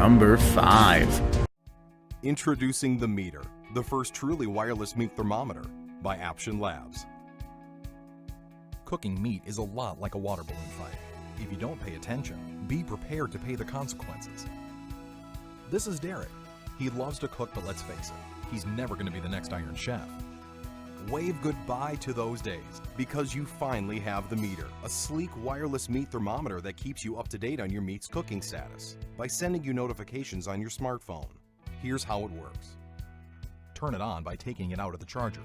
Number 5. Introducing the Meter, the first truly wireless meat thermometer by Action Labs. Cooking meat is a lot like a water balloon fight. If you don't pay attention, be prepared to pay the consequences. This is Derek. He loves to cook, but let's face it, he's never going to be the next Iron Chef. Wave goodbye to those days, because you finally have the Meter, a sleek wireless meat thermometer that keeps you up to date on your meat's cooking status by sending you notifications on your smartphone. Here's how it works. Turn it on by taking it out of the charger.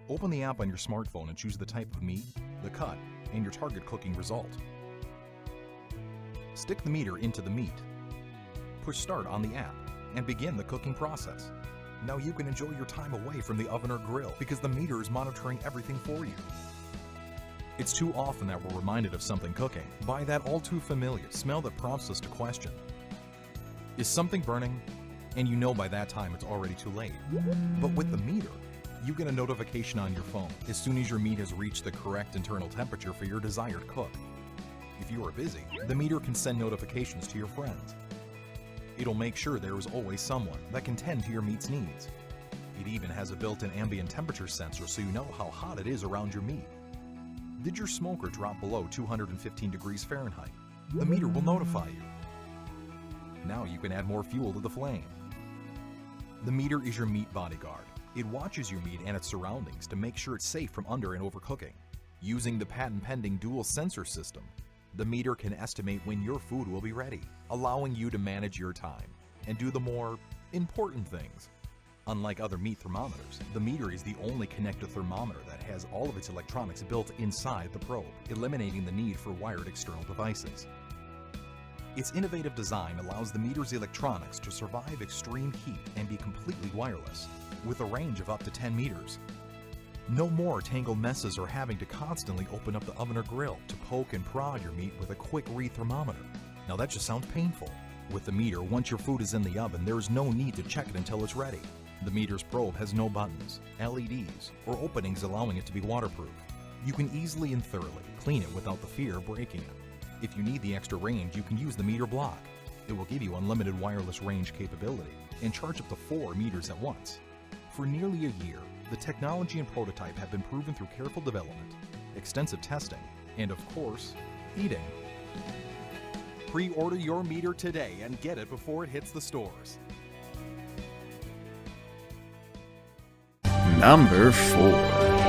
Open the app on your smartphone and choose the type of meat, the cut, and your target cooking result. Stick the meter into the meat. Push start on the app and begin the cooking process. Now you can enjoy your time away from the oven or grill because the meter is monitoring everything for you. It's too often that we're reminded of something cooking by that all too familiar smell that prompts us to question. Is something burning? And you know by that time it's already too late. But with the meter, you get a notification on your phone as soon as your meat has reached the correct internal temperature for your desired cook. If you are busy, the meter can send notifications to your friends. It'll make sure there is always someone that can tend to your meat's needs. It even has a built-in ambient temperature sensor so you know how hot it is around your meat. Did your smoker drop below 215 degrees Fahrenheit? The meter will notify you. Now you can add more fuel to the flame. The meter is your meat bodyguard. It watches your meat and its surroundings to make sure it's safe from under and overcooking. Using the patent-pending dual sensor system, the meter can estimate when your food will be ready, allowing you to manage your time and do the more important things. Unlike other meat thermometers, the meter is the only connected thermometer that has all of its electronics built inside the probe, eliminating the need for wired external devices. Its innovative design allows the meter's electronics to survive extreme heat and be completely wireless, with a range of up to 10 meters. No more tangled messes or having to constantly open up the oven or grill to poke and prod your meat with a quick read thermometer. Now that just sounds painful. With the meter, once your food is in the oven, there is no need to check it until it's ready. The meter's probe has no buttons, LEDs, or openings allowing it to be waterproof. You can easily and thoroughly clean it without the fear of breaking it. If you need the extra range, you can use the meter block. It will give you unlimited wireless range capability and charge up to 4 meters at once. For nearly a year, the technology and prototype have been proven through careful development, extensive testing, and of course, eating. Pre-order your meter today and get it before it hits the stores. Number 4.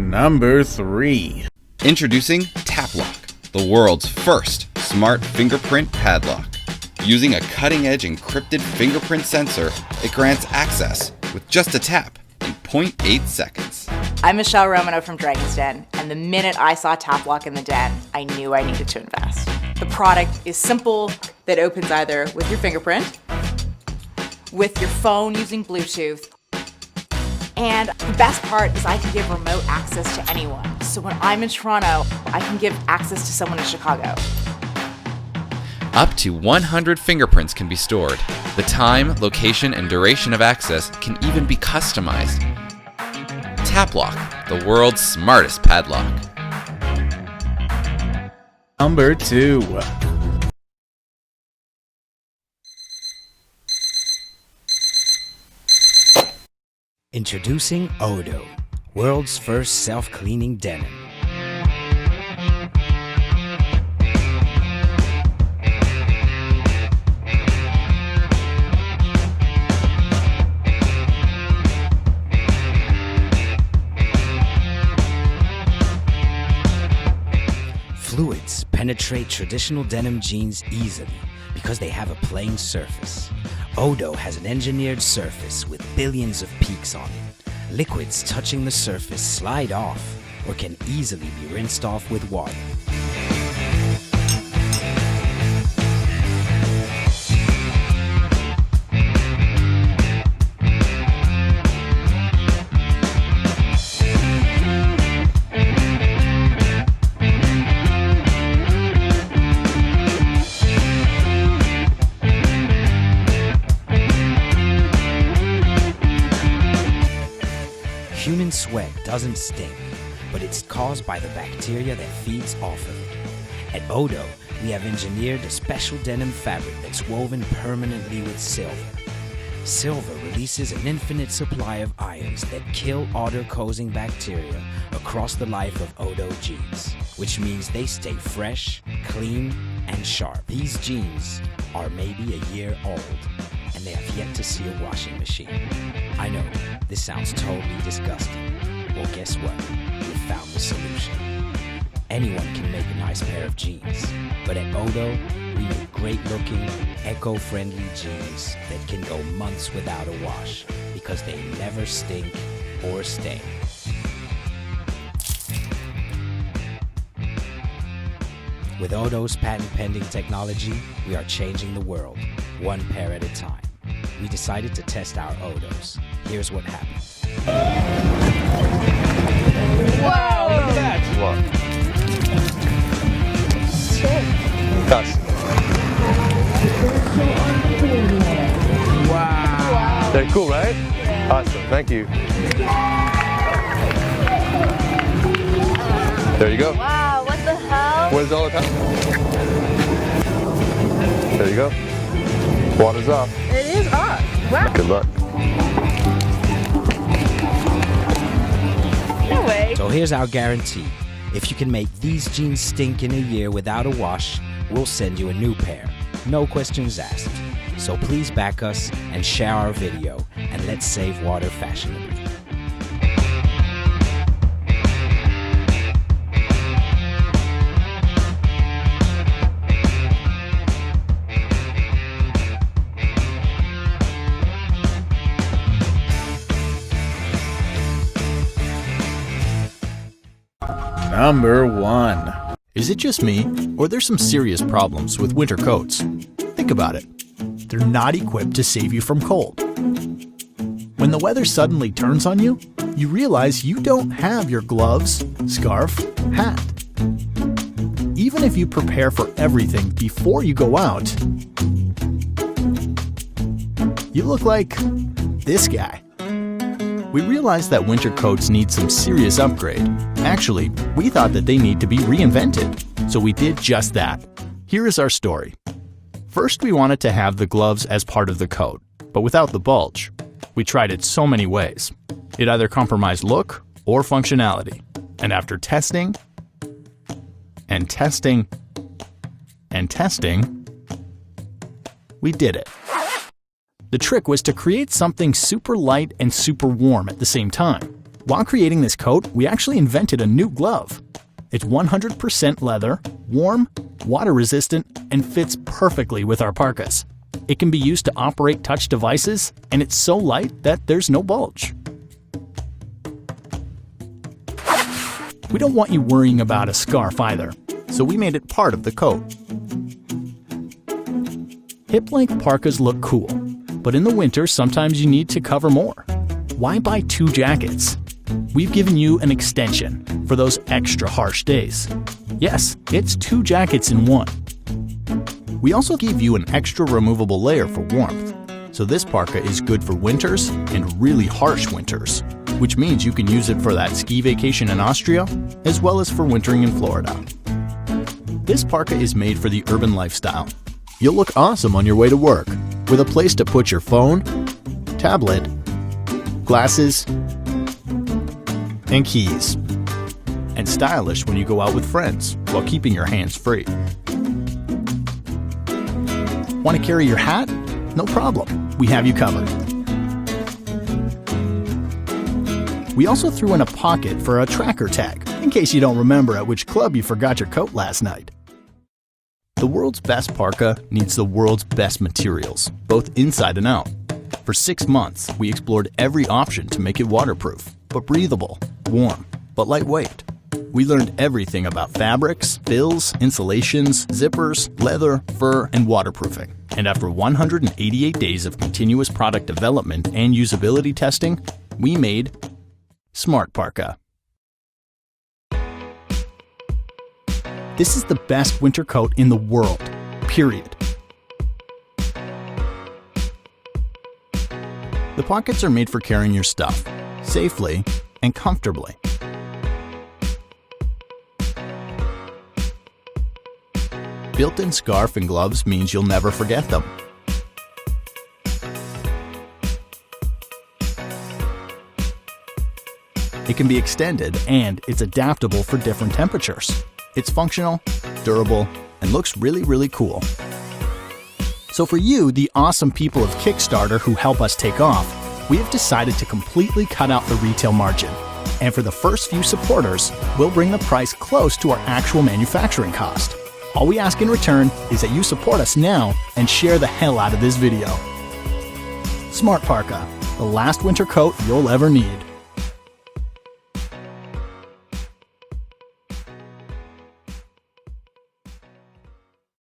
Number 3. Introducing TapLock, the world's first smart fingerprint padlock. Using a cutting-edge encrypted fingerprint sensor, it grants access with just a tap in 0.8 seconds. I'm Michelle Romano from Dragon's Den, and the minute I saw TapLock in the den, I knew I needed to invest. The product is simple, that opens either with your fingerprint, with your phone using Bluetooth, and the best part is I can give remote access to anyone. So when I'm in Toronto, I can give access to someone in Chicago. Up to 100 fingerprints can be stored. The time, location, and duration of access can even be customized. TapLock, the world's smartest padlock. Number 2. Introducing Odo, world's first self-cleaning denim. Fluids penetrate traditional denim jeans easily because they have a plain surface. Odo has an engineered surface with billions of peaks on it. Liquids touching the surface slide off or can easily be rinsed off with water. Human sweat doesn't stink, but it's caused by the bacteria that feeds off of it. At Odo, we have engineered a special denim fabric that's woven permanently with silver. Silver releases an infinite supply of ions that kill odor-causing bacteria across the life of Odo jeans, which means they stay fresh, clean, and sharp. These jeans are maybe a year old, and they have yet to see a washing machine. I know, this sounds totally disgusting. Well, guess what? We found the solution. Anyone can make a nice pair of jeans, but at Odo, we make great-looking, eco-friendly jeans that can go months without a wash because they never stink or stain. With Odo's patent-pending technology, we are changing the world, one pair at a time. We decided to test our Odos. Here's what happened. Wow, look at that! What? Cuss. Wow. They're cool, right? Yeah. Awesome, thank you. There you go. Wow, what the hell? What is all the time? There you go. Water's off. It is off. Wow. Good luck. No way. So here's our guarantee. If you can make these jeans stink in a year without a wash, we'll send you a new pair. No questions asked. So please back us and share our video, and let's save water fashionably. Number 1. Is it just me, or there's some serious problems with winter coats? Think about it. They're not equipped to save you from cold. When the weather suddenly turns on you, you realize you don't have your gloves, scarf, hat. Even if you prepare for everything before you go out, you look like this guy. We realized that winter coats need some serious upgrade. Actually, we thought that they need to be reinvented. So we did just that. Here is our story. First, we wanted to have the gloves as part of the coat, but without the bulge. We tried it so many ways. It either compromised look or functionality. And after testing, and testing, and testing, we did it. The trick was to create something super light and super warm at the same time. While creating this coat, we actually invented a new glove. It's 100% leather, warm, water-resistant, and fits perfectly with our parkas. It can be used to operate touch devices, and it's so light that there's no bulge. We don't want you worrying about a scarf either, so we made it part of the coat. Hip-length parkas look cool, but in the winter sometimes you need to cover more. Why buy 2 jackets? We've given you an extension for those extra harsh days. Yes, it's 2 jackets in one. We also gave you an extra removable layer for warmth, so this parka is good for winters and really harsh winters, which means you can use it for that ski vacation in Austria, as well as for wintering in Florida. This parka is made for the urban lifestyle. You'll look awesome on your way to work, with a place to put your phone, tablet, glasses, and keys. And stylish when you go out with friends, while keeping your hands free. Want to carry your hat? No problem, we have you covered. We also threw in a pocket for a tracker tag, in case you don't remember at which club you forgot your coat last night. The world's best parka needs the world's best materials, both inside and out. For 6 months, we explored every option to make it waterproof, but breathable, warm, but lightweight. We learned everything about fabrics, fills, insulations, zippers, leather, fur, and waterproofing. And after 188 days of continuous product development and usability testing, we made Smart Parka. This is the best winter coat in the world, period. The pockets are made for carrying your stuff, safely and comfortably. Built-in scarf and gloves means you'll never forget them. It can be extended and it's adaptable for different temperatures. It's functional, durable, and looks really cool. So for you, the awesome people of Kickstarter who help us take off, we have decided to completely cut out the retail margin. And for the first few supporters, we'll bring the price close to our actual manufacturing cost. All we ask in return is that you support us now and share the hell out of this video. Smart Parka, the last winter coat you'll ever need.